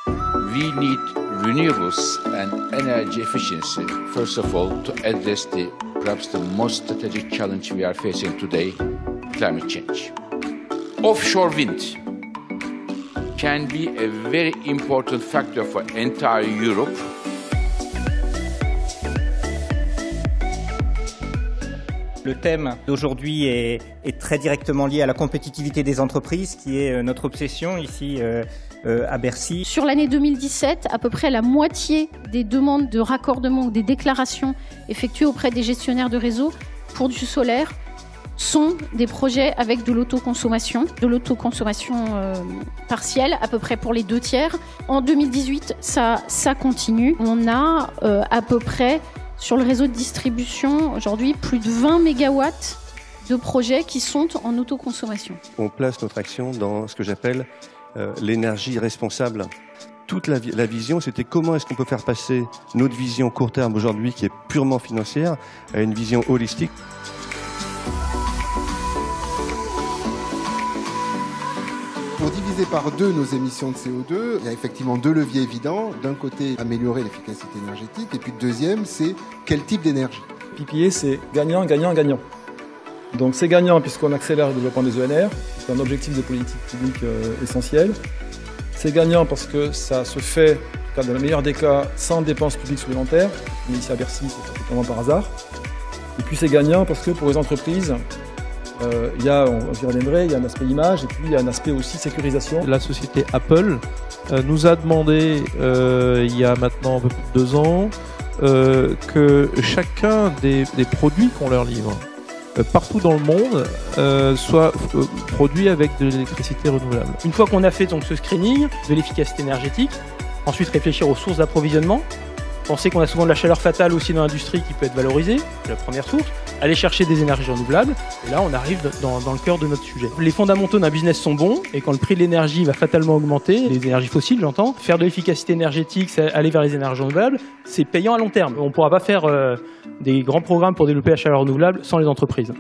We need renewables and energy efficiency, first of all, to address perhaps the most strategic challenge we are facing today, climate change. Offshore wind can be a very important factor for entire Europe. Le thème d'aujourd'hui est très directement lié à la compétitivité des entreprises, qui est notre obsession ici à Bercy. Sur l'année 2017, à peu près la moitié des demandes de raccordement ou des déclarations effectuées auprès des gestionnaires de réseau pour du solaire sont des projets avec de l'autoconsommation partielle, à peu près pour les 2/3. En 2018, ça continue. On a à peu près sur le réseau de distribution aujourd'hui plus de 20 mégawatts de projets qui sont en autoconsommation. On place notre action dans ce que j'appelle l'énergie responsable. Toute la vision, c'était comment est-ce qu'on peut faire passer notre vision court terme aujourd'hui, qui est purement financière, à une vision holistique. Pour diviser par 2 nos émissions de CO2, il y a effectivement 2 leviers évidents. D'un côté, améliorer l'efficacité énergétique, et puis le deuxième, c'est quel type d'énergie. PPA, c'est gagnant, gagnant, gagnant. Donc c'est gagnant puisqu'on accélère le développement des ENR, c'est un objectif de politique publique essentiel. C'est gagnant parce que ça se fait, dans le meilleur des cas, sans dépenses publiques supplémentaires. Mais ici à Bercy, c'est totalement par hasard. Et puis c'est gagnant parce que pour les entreprises, il y a, on y reviendrait, il y a un aspect image et puis il y a un aspect aussi sécurisation. La société Apple nous a demandé, il y a maintenant un peu plus de 2 ans, que chacun des produits qu'on leur livre, partout dans le monde, soit produit avec de l'électricité renouvelable. Une fois qu'on a fait donc ce screening de l'efficacité énergétique, ensuite réfléchir aux sources d'approvisionnement, penser qu'on a souvent de la chaleur fatale aussi dans l'industrie qui peut être valorisée, c'est la première source, aller chercher des énergies renouvelables, et là on arrive dans le cœur de notre sujet. Les fondamentaux d'un business sont bons, et quand le prix de l'énergie va fatalement augmenter, les énergies fossiles j'entends, faire de l'efficacité énergétique, aller vers les énergies renouvelables, c'est payant à long terme. On ne pourra pas faire des grands programmes pour développer la chaleur renouvelable sans les entreprises.